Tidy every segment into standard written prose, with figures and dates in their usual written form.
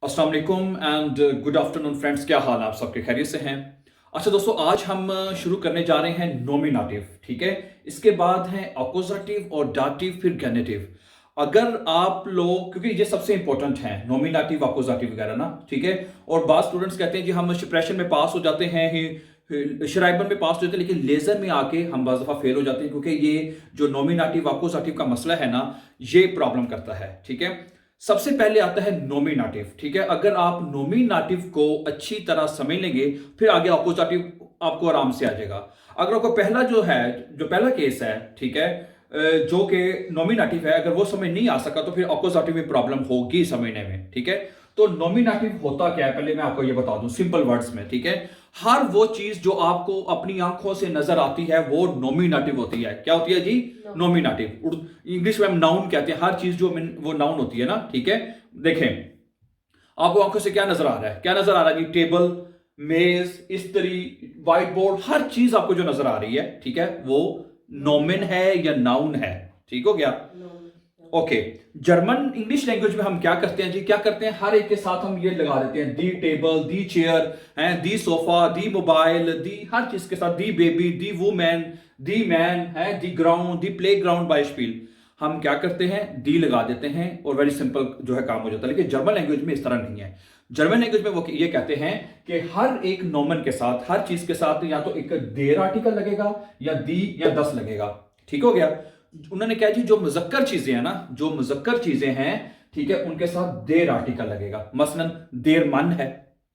अस्सलाम वालेकुम and good afternoon friends. क्या हाल है आप सबके? खैरियत से हैं? अच्छा दोस्तों, आज हम शुरू करने जा रहे हैं नॉमिनेटिव। ठीक है, इसके बाद है अपोजिटिव और डाटिव, फिर गेनेटिव। अगर आप लोग, क्योंकि ये सबसे इंपॉर्टेंट है नॉमिनेटिव अपोजिटिव वगैरह ना, ठीक है। और बाद स्टूडेंट्स कहते हैं कि हम प्रेशर में पास हो जाते हैं शराइबन में पास हो जाते हैं, लेकिन लेजर में आके हम बाज़ दफ़ा फेल हो जाते हैं, क्योंकि ये जो नॉमिनेटिव अपोजिटिव का मसला है ना, ये प्रॉब्लम करता है। ठीक है, सबसे पहले आता है नॉमिनेटिव। ठीक है, अगर आप नॉमिनेटिव को अच्छी तरह समझ लेंगे, फिर आगे अपोजिटिव आपको आराम से आ जाएगा। अगर आपको पहला जो पहला केस है, ठीक है, जो कि नॉमिनेटिव है, अगर वो समझ नहीं आ सका तो फिर अपोजिटिव में प्रॉब्लम होगी समझने में। ठीक है, तो नॉमिनेटिव होता क्या है, पहले मैं आपको ये बता दूं सिंपल वर्ड्स में। ठीक है, हर वो चीज जो आपको अपनी आंखों से नजर आती है वो नॉमिनेटिव होती है। क्या होती है जी? नॉमिनेटिव। इंग्लिश में हम नाउन कहते हैं, हर चीज जो वो नाउन होती है ना। ठीक है, देखें आपको आंखों से क्या नजर आ रहा है? क्या नजर आ रहा है जी? टेबल, मेज, इस्त्री, व्हाइट बोर्ड, हर चीज आपको जो नजर आ रही है, ठीक है, वो नोमिन है या नाउन है। ठीक हो गया? ओके। जर्मन इंग्लिश लैंग्वेज में हम क्या करते हैं जी? क्या करते हैं, हर एक के साथ हम ये लगा देते हैं दी टेबल, दी चेयर है, दी सोफा, दी मोबाइल, दी हर चीज के साथ, the baby, the women, the man है, the ground, the playground बाइशपील। हम क्या करते हैं, दी लगा देते हैं और वेरी सिंपल जो है काम हो जाता है। लेकिन जर्मन लैंग्वेज में इस तरह नहीं है। जर्मन लैंग्वेज में वो ये कहते हैं कि हर एक नॉमन के साथ, हर चीज के साथ या तो एक देर आर्टिकल लगेगा या दी या दस लगेगा। ठीक हो गया? उन्होंने कहा जी जो मुजक्कर चीजें हैं ना, जो मुजक्कर चीजें हैं, ठीक है, उनके साथ देर आर्टिकल लगेगा। मसलन देर मन है,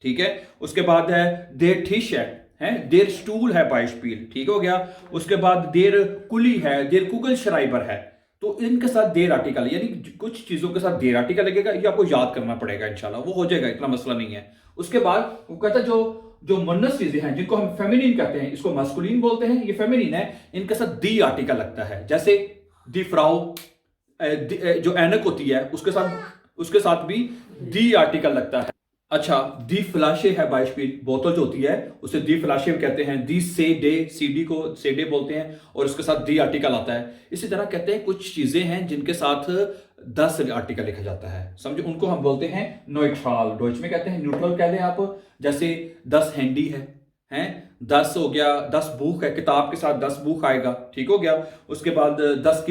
ठीक है, उसके बाद है देर ठिश है, देर स्टूल है बाइशपील। ठीक हो गया? उसके बाद देर कुली है, देर कुगल शराइबर है। तो इनके साथ देर आर्टिकल, यानी कुछ चीजों के साथ देर आर्टिकल लगेगा, ये आपको याद करना पड़ेगा। इंशाल्लाह वो हो जाएगा, इतना मसला नहीं है। उसके बाद वो कहता है जो जो मुन्नस चीजें हैं जिनको हम फेमिनिन कहते हैं, इसको मस्कुलिन बोलते हैं, ये फेमिनिन है, इनके साथ दी आर्टिकल लगता है। जैसे दी फ्राउ, जो एनक होती है उसके साथ भी दी आर्टिकल लगता है। अच्छा, दी फ्लाशे है बाइशपील, बोतल जो होती है उसे दी फ्लाशे कहते हैं। दी से डे, सीडी को से डे बोलते हैं और उसके साथ दी आर्टिकल आता है। इसी तरह कहते हैं कुछ चीजें हैं जिनके साथ 10 आर्टिकल लिखा जाता है, समझो, उनको हम बोलते हैं नोइट्रल। डॉइच में कहते हैं न्यूट्रल कह दें आप। जैसे 10 हैंडी है 10 हो गया, 10 बुक है, किताब के साथ 10 बुक आएगा। ठीक हो गया? उसके बाद 10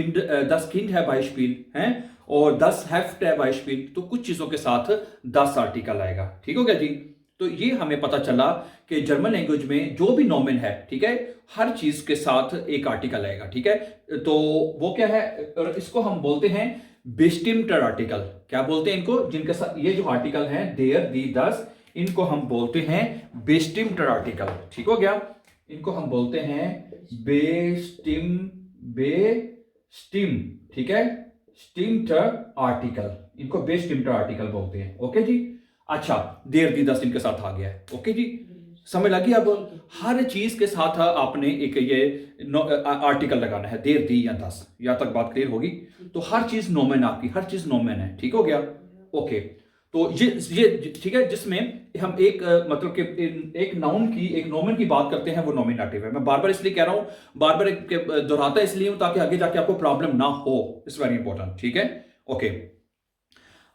किंड है बाइशपील है, और 10 हेफ्ट है बाइशपील। तो कुछ चीजों के साथ 10 आर्टिकल आएगा। ठीक हो गया जी? तो ये हमें पता चला कि जर्मन लैंग्वेज में जो भी नॉमिन है, ठीक है, हर चीज के साथ एक आर्टिकल आएगा। ठीक है, तो वो क्या है, और इसको हम बोलते हैं बेस्टिम्टर आर्टिकल। क्या बोलते हैं इनको? जिनके साथ ये जो आर्टिकल है देयर, दी, दस, इनको हम बोलते हैं बेस्टिम्टर आर्टिकल। ठीक हो गया? इनको हम बोलते हैं बेस्टिम, ठीक है, स्टिम्टर आर्टिकल, इनको बेस्टिम्टर आर्टिकल बोलते हैं। ओके जी? अच्छा, देर, दी, दस इनके साथ आ गया है। ओके जी? समझ लगी? अब हर चीज के साथ आपने एक ये आर्टिकल लगाना है, देर, दी या दस। यहां तक बात क्लियर होगी? तो हर चीज नोमेन, आपकी हर चीज नोमेन है। ठीक हो गया? ओके। तो ये ठीक है, जिसमें हम एक मतलब कि एक नाउन की, एक नोमेन की बात करते हैं, वो नॉमिनेटिव है। मैं बार बार इसलिए कह रहा हूं, बार बार दोहराता इसलिए हूं ताकि आगे जाके आपको प्रॉब्लम ना हो। It's very important. ठीक है? ओके।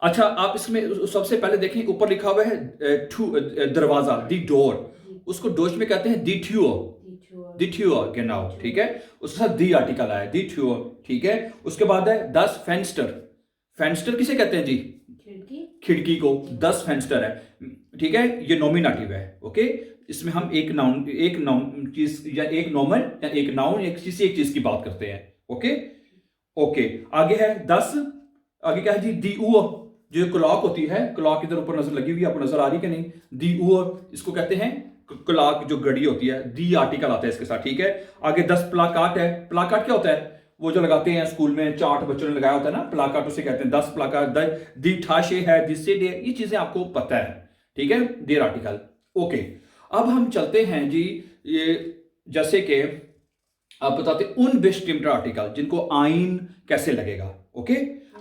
अच्छा, आप इसमें सबसे पहले देखें, ऊपर लिखा हुआ है दरवाजा, दी डोर। उसको डोच में कहते हैं दी थ्यूर, दी थ्यूर genau। ठीक है, उसके साथ दी आर्टिकल आया, दी थ्यूर। ठीक है, उसके बाद है 10 फेंस्टर। फेंस्टर किसे कहते हैं जी? खिड़की को। 10 फेंस्टर है। ठीक है, ये नॉमिनेटिव है। ओके, इसमें हम एक नाउन चीज या एक नॉमन या एक नाउन या किसी एक चीज की बात करते हैं। Okay okay. आगे है 10, आगे क्या है जी? दी ऊअर, जो क्लॉक होती है, क्लॉक इधर ऊपर नजर लगी हुई है, आपको नजर आ रही कि नहीं? दी ऊअर, इसको कहते हैं क्लॉक, जो घड़ी होती है। दी आर्टिकल आता है इसके साथ। ठीक है, आगे 10 प्लाकार्ट है। प्लाकार्ट क्या होता है? वो जो लगाते हैं स्कूल में, चार्ट बच्चों ने लगाया होता है ना, प्लाकार्ट उसे कहते हैं। 10 प्लाकार्ट। दी ठाशे है, दिससे डे, ये चीजें आपको पता है। ठीक है, देर आर्टिकल। ओके, अब हम चलते हैं जी, ये जैसे कि आप बताते उन बेस्टिम्टर आर्टिकल जिनको आइन कैसे लगेगा। ओके,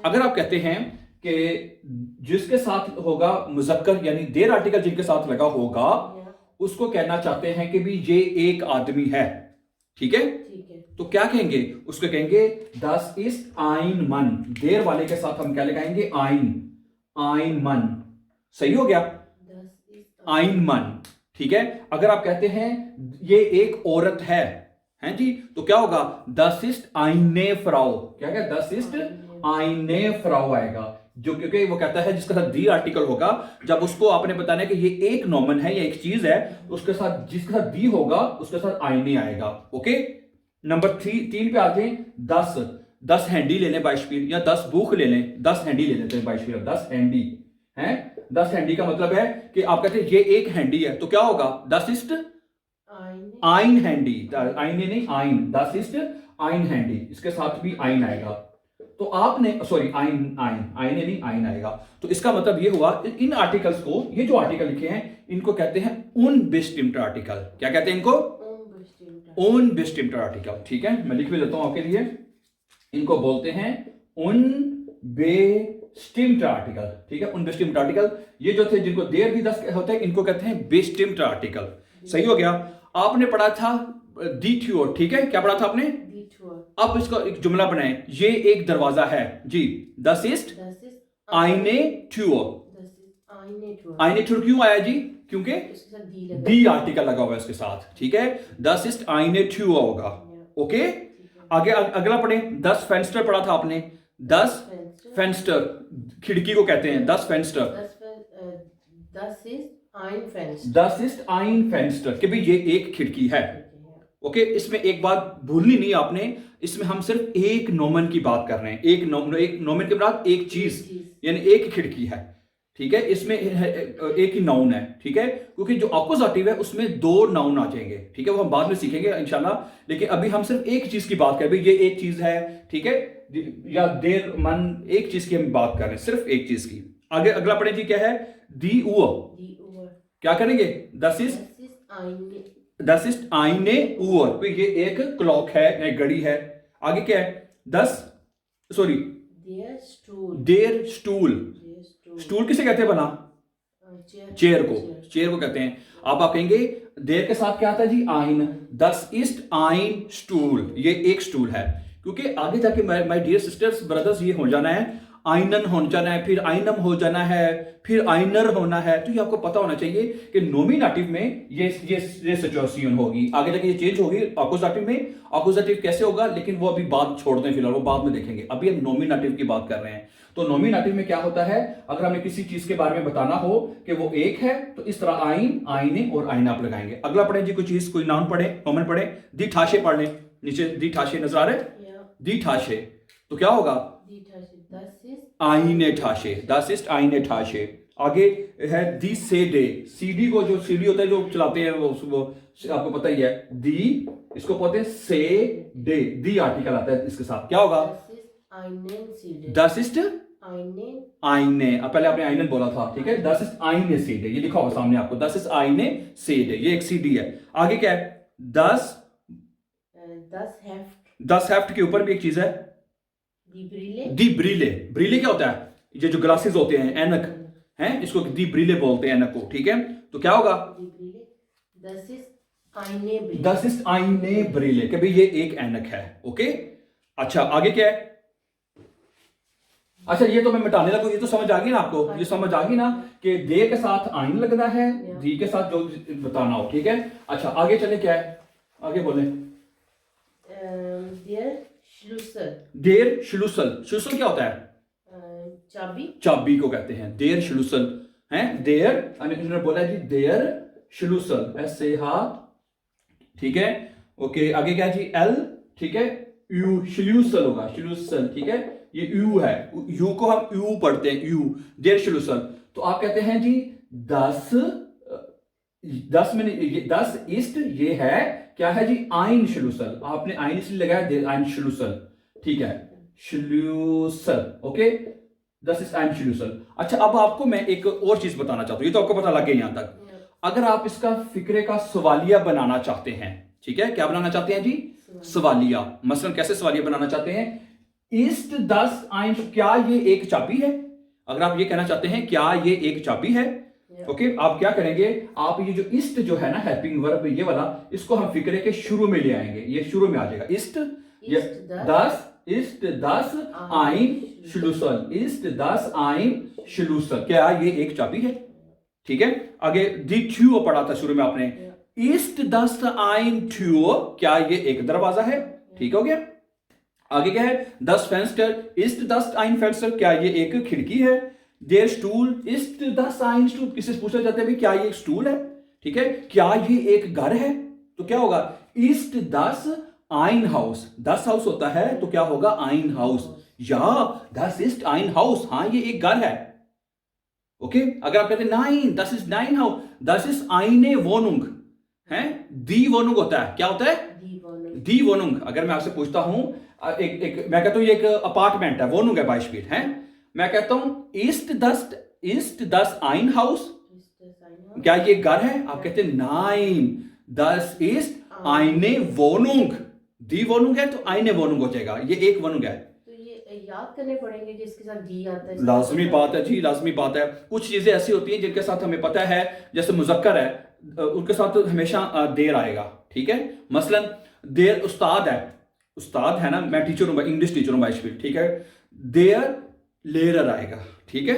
अगर आप कहते हैं कि जिसके साथ होगा मुजक्कर, यानी देर आर्टिकल जिनके साथ लगा होगा, उसको कहना चाहते हैं कि भी ये एक आदमी है। ठीक है? तो क्या कहेंगे? उसको कहेंगे दस इस आइन मन। देर वाले के साथ हम क्या लगाएंगे? आइन, आइन मन। सही हो गया, ein Mann, ठीक है। अगर आप कहते हैं ये एक औरत है जी, तो क्या होगा, das ist eine Frau, क्या क्या, das ist eine Frau आएगा, जो क्योंकि वो कहता है जिसके साथ दी आर्टिकल होगा, जब उसको आपने बताना है कि ये एक नॉमन है या एक चीज है, उसके साथ जिसके साथ दी होगा उसके साथ आईने आएगा। ओके, नंबर 3 पे आते हैं, 10 हैंडी ले लें बाइशपीर, या 10 बुख ले लें, 10 हैंडी ले लेते हैं बाइशपीर, 10 हैंडी है। 10 हैंडी का मतलब है कि आप कहते हैं ये एक हैंडी है, तो क्या होगा, 10 ist ein हैंडी, आईने नहीं आइन, 10 ist ein हैंडी, इसके साथ भी आइन आएगा। तो आपने सॉरी आईने नहीं आइन आएगा। तो इसका मतलब ये हुआ, इन आर्टिकल्स को, ये जो आर्टिकल लिखे हैं इनको कहते हैं unbestimmter आर्टिकल। क्या कहते हैं इनको, unbestimmter आर्टिकल, ठीक है। मैं लिख भी देता हूं आपके लिए, इनको बोलते हैं unbestimmter आर्टिकल, ठीक है। unbestimmter आर्टिकल, ये जो थे जिनको देर भी 10 होते हैं इनको कहते हैं bestimmter आर्टिकल। सही हो गया। आपने पढ़ा था die Tür, ठीक है, क्या पढ़ा था आपने, अब इसका एक जुमला बनाएं, ये एक दरवाजा है जी, das ist eine Tür, eine Tür क्यों आया जी, क्योंकि दी आर्टिकल लगा हुआ है इसके साथ, ठीक है। das ist eine Tür होगा। ओके, आगे अगला पढ़े, 10 फेंस्टर पढ़ा था आपने, 10 फेंस्टर खिड़की को कहते हैं, 10 Fenster, das ist ein Fenster, कि भाई ये एक खिड़की है। ओके, इसमें एक बात भूलनी नहीं आपने, इसमें हम सिर्फ एक नोमन की बात कर रहे हैं, एक नोमन के बाद एक चीज, यानी एक खिड़की है, ठीक है। इसमें एक ही नाउन है, ठीक है, क्योंकि जो अपोजिटिव है उसमें 2 नाउन आ जाएंगे, ठीक है, वो हम बाद में सीखेंगे इंशाल्लाह। लेकिन अभी हम सिर्फ एक चीज की बात कर रहे हैं, ये एक चीज है, ठीक है, या देर मन, एक चीज की हम बात कर रहे हैं, सिर्फ एक चीज की। आगे अगला पढ़े जी, क्या है, दी उअर, क्या करेंगे, das ist eine Uhr, ये एक क्लॉक है, एक घड़ी है। आगे क्या है, 10 सॉरी देर स्टूल, स्टूल किसे कहते हैं बना, चेयर को कहते हैं। अब आप कहेंगे देर के साथ क्या आता है जी, आइन, das ist ein Stuhl, ये एक स्टूल है, क्योंकि आगे जाके माय डियर सिस्टर्स ब्रदर्स ये हो जाना है, आइनन हो जाना है, फिर आइनम हो जाना है, फिर आइनर होना है। तो ये आपको पता होना चाहिए कि नोमिनेटिव में ये सिचुएशन होगी, आगे जाके ये चेंज होगी अपोजिटिव में। अपोजिटिव कैसे होगा, लेकिन वो अभी बात छोड़ दें फिलहाल, वो बाद में देखेंगे, अभी हम नोमिनेटिव की बात कर रहे हैं। तो नोमिनेटिव में क्या होता है, अगर हमें किसी चीज के बारे में बताना हो कि वो एक है, तो इस तरह आइन, आईने और आईना आप लगाएंगे। अगला पढ़े जी, कोई चीज, कोई नाउन पढ़े, नोमन पढ़े, दी ठाशे पढ़ लें, नीचे दी ठाशे नजर आ रहे, दी ठाशे, तो क्या होगा, आईने ठाशे, das ist eine Tasche। आगे है दी सेडे, सीडी को, जो सीडी होता है जो चलाते हैं वो आपको पता ही है, दी, इसको कहते हैं से डे, दी आर्टिकल आता है इसके साथ, क्या होगा, das ist eine, पहले आपने आइनन बोला था, ठीक है, das ist eine सीडे, ये लिखा होगा सामने आपको, das ist eine सीडे, ये एक सीडी है। आगे क्या है, 10 हेफ्ट के ऊपर भी एक चीज है, दी ब्रीले, ब्रीले क्या होता है, ये जो ग्लासेस होते हैं, ऐनक हैं, इसको दी ब्रीले बोलते हैं ऐनक को, ठीक है। तो क्या होगा, das ist eine ब्रीले, कि भाई ये एक ऐनक है। ओके, अच्छा आगे क्या है, अच्छा ये तो मैं मिटाने लगा, ये तो समझ आ गई ना आपको, ये समझ आ गई ना कि दे के साथ आइन लगना है, दी के साथ जो बताना हो, ठीक है। अच्छा आगे चले, क्या है, आगे बोले, देर श्लूसल, श्लूसल क्या होता है, चाबी को कहते हैं, देर श्लूसल है, देर, इन्होंने बोला जी देर श्लूसल, SCH, ठीक है। ओके, आगे क्या जी, एल, ठीक है, यू, श्लूसल होगा, श्लूसल, ठीक है, ये यू है, यू को हम यू पढ़ते हैं, यू, देर श्लूसल। तो आप कहते हैं जी 10 में 10 ईस्ट, ये है क्या है जी, आइन श्लूसल, आपने आइन इसलिए लगाया, देर आइन श्लूसल, ठीक है, श्लूसल। Okay, 10 ist ein Schlüssel। अच्छा, अब आपको मैं एक और चीज बताना चाहता हूं, ये तो आपको पता लग गया यहां तक। अगर आप इसका फिक्रे का सवालिया बनाना चाहते हैं, ठीक है, क्या बनाना चाहते हैं जी, सवालिया। मसलन कैसे सवालिया बनाना चाहते हैं, ist das ein, क्या ये एक चाबी है, अगर आप ये कहना चाहते हैं क्या ये एक चाबी है, ओके, आप क्या करेंगे, आप ये जो ist जो है ना, हेल्पिंग वर्ब ये वाला, इसको हम फिक्रे के शुरू में ले आएंगे, ये शुरू में आ जाएगा, ist das ist das ein Schlüssel, ist das ein Schlüssel, क्या ये एक चाबी है, ठीक है। आगे दी ट्यूर पढ़ा था शुरू में आपने, ईस्ट दस आइन ट्यूर, क्या ये एक दरवाजा है? ठीक हो गया। आगे क्या है? दस फेंस्टर, ईस्ट दस आइन फेंस्टर, क्या ये एक खिड़की है? देयर स्टूल, ईस्ट दस आइन स्टूल, किसी से पूछा जाता है क्या ये एक स्टूल है? ठीक है। क्या ये एक घर है? तो क्या होगा? ईस्ट दस आइन हाउस, 10 हाउस होता है तो क्या होगा? आइन हाउस, या दस ईस्ट आइन हाउस, हाँ ये एक घर है। ओके। अगर आप कहते हैं नाइन, दस इज नाइन हाउस, दस इज आइने वोनुंग है, दी वोनुंग होता है, क्या होता है? दी वोनुंग। अगर मैं आपसे पूछता हूं मैं कहता हूं ये एक अपार्टमेंट है, वोनुंग है 22 फीट है, मैं कहता हूं ईस्ट दस आइन हाउस, क्या ये घर है? आप कहते हैं नाइन, दस ईस्ट आइने वोनुंग, दी वोनुंग है तो आइने वोनुंग हो जाएगा, ये एक वोनुंग है। याद करने पड़ेंगे जिसके साथ दी आता है। लाजमी बात है जी, लाजमी बात है। कुछ चीजें ऐसी होती हैं जिनके साथ हमें पता है, जैसे मुजक्कर है, उनके साथ तो हमेशा देर आएगा। ठीक है। मसलन देर उस्ताद है ना, मैं टीचर हूं, इंग्लिश टीचर हूं 22 फीट, ठीक है। देर लेरर आएगा, ठीक है।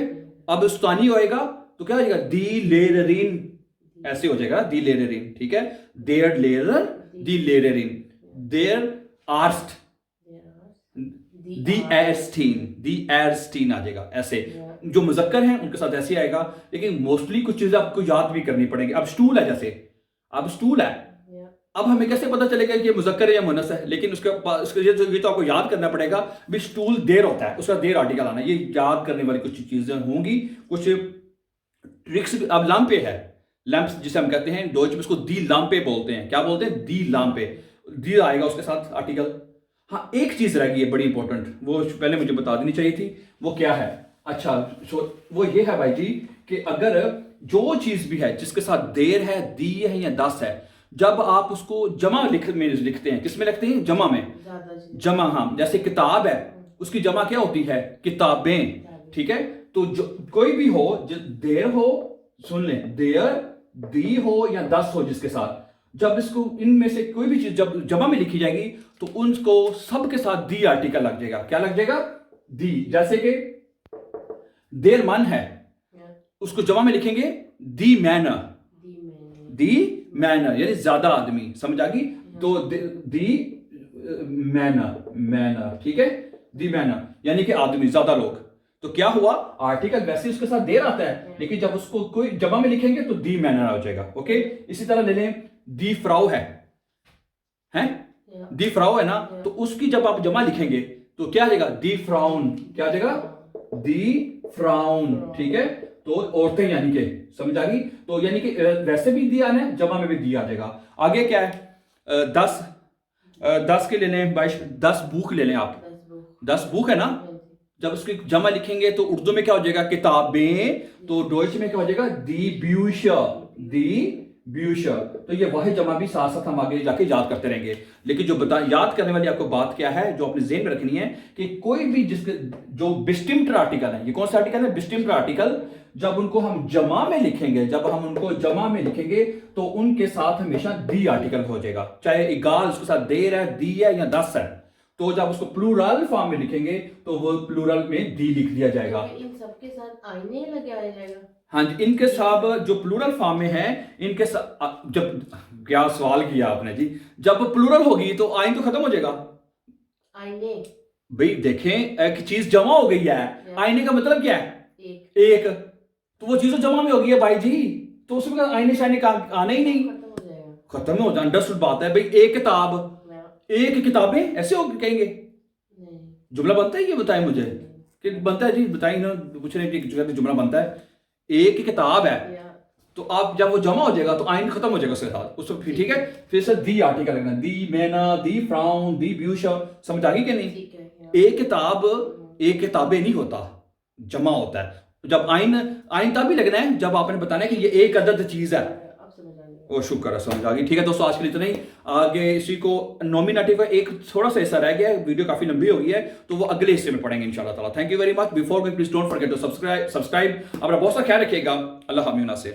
अब उस्तानी होएगा तो क्या हो जाएगा? दी लेररिन, ऐसे हो जाएगा, दी लेररिन, ठीक है। देर लेरर, दी लेररिन, देर आर्स्ट, दी एर्स्टीन आ जाएगा, ऐसे। जो मुजक्कर हैं उनके साथ ऐसे आएगा, लेकिन मोस्टली कुछ चीजें आपको याद भी करनी पड़ेगी। अब स्टूल है, जैसे अब स्टूल है, अब हमें कैसे पता चलेगा कि ये मुजक्कर है या मुन्नस है? लेकिन उसके ये तो आपको याद करना पड़ेगा भी स्टूल देर होता है, उसका देर आर्टिकल आना, ये याद करने वाली कुछ चीजें होंगी, कुछ ट्रिक्स। अब लाम्पे है, लैंप्स जिसे हम कहते हैं डोच में, उसको दी लाम्पे बोलते हैं। क्या बोलते हैं? दी लाम्पे, दी आएगा उसके साथ आर्टिकल। हाँ, एक चीज रह गई है बड़ी इंपॉर्टेंट, वो पहले मुझे बता देनी चाहिए थी, वो क्या है? अच्छा, वो ये है भाई जी कि अगर जो चीज भी है जिसके साथ देर है, दी है या दस है, जब आप उसको जमा लिखते हैं, किस में लिखते हैं? जमा में। जमा, हाँ। जैसे किताब है, उसकी जमा क्या होती है? किताबें, ठीक है। तो कोई भी हो, देर हो, सुन लें, देर, दी हो या दस हो, जिसके साथ जब इसको इनमें से कोई भी चीज जब जमा में लिखी जाएगी तो उनको सबके साथ दी आर्टिकल लग जाएगा। क्या लग जाएगा? दी। जैसे कि देर मन है, उसको जमा में लिखेंगे दी मैनर, दी मैनर यानी ज्यादा आदमी, समझ आ गई? तो दी मैनर, ठीक है। दी मैनर यानी कि आदमी, ज्यादा लोग। तो क्या हुआ? आर्टिकल वैसे उसके साथ देर आता है, लेकिन जब उसको कोई जमा में लिखेंगे तो दी मैनर हो जाएगा। ओके। इसी तरह ले लें, दी फ्राउ है दी फ्राउ है ना, तो उसकी जब आप जमा लिखेंगे तो क्या आ जाएगा? दी फ्राउन। क्या आ जाएगा? दी फ्राउन, ठीक है। तो औरतें, यानी कि समझ आ गई? तो यानी कि वैसे भी दी आना है, जमा में भी दी आ जाएगा। आगे क्या है? 10 के ले लें, 10 बुक ले लें आप, 10 बुक है ना, जब उसकी जमा लिखेंगे तो उर्दू में क्या हो जाएगा? किताबें। तो डोइच में क्या हो जाएगा? दी ब्यूशर, दी ब्यूशर। तो ये वह जमा भी साथ साथ हम आगे जाके याद करते रहेंगे। लेकिन जो याद करने वाली आपको बात क्या है, जो अपने जेहन में रखनी है, कि कोई भी जिसके जो बिस्टिम्प्टर आर्टिकल है, ये कौन सा आर्टिकल है? बिस्टिम्प्टर आर्टिकल। जब उनको हम जमा में लिखेंगे, तो उनके साथ हमेशा दी आर्टिकल हो जाएगा, चाहे इगाल उसके साथ देर है, दी है या दस है। तो जब उसको प्लूरल फॉर्म में लिखेंगे तो वो प्लूरल में दी लिख दिया जाएगा। इन सबके साथ आईने लगाया जाएगा। हाँ जी, इनके साथ जो प्लूरल फॉर्म में है, इनके साथ जब, क्या सवाल किया आपने जी, जब प्लूरल होगी तो आइन तो खत्म हो जाएगा। आईने भाई देखें, एक चीज जमा हो गई है, आईने का मतलब क्या है? एक। तो वो चीज तो जमा में हो गई है भाई जी, तो उसमें आईने शाइने का आना ही नहीं, खत्म हो जाए। अंडरस्टूड बात है भाई। एक किताब, एक किताबें, ऐसे हो कहेंगे? जुमला बनता है? ये बताएं मुझे कि बनता है जी, बताएं ना, पूछ रहे हैं जुमला बनता है। एक किताब है, तो आप जब वो जमा हो जाएगा तो आइन खत्म हो जाएगा उसके साथ, उसको फिर ठीक है। फिर से दी आर्टिकल लगना, दी मैना, दी फ्राउन, दी ब्यूशर। समझ आ गई कि नहीं? एक किताब, एक किताबें नहीं होता, जमा होता है। जब आइन तब भी लगना है जब आपने बताना है कि ये एक अदद चीज है। ओ शुक्र है, समझ आ गई। ठीक है दोस्तों, आज के लिए इतना ही। आगे इसी को नॉमिनेटिव का एक थोड़ा सा हिस्सा रह गया है, वीडियो काफी लंबी हो गई है, तो वो अगले हिस्से में पढ़ेंगे इंशाल्लाह ताला। Thank you very much. Before we please don't forget to subscribe. अपना बहुत सा ख्याल रखिएगा। अल्लाह हामिद नासिर।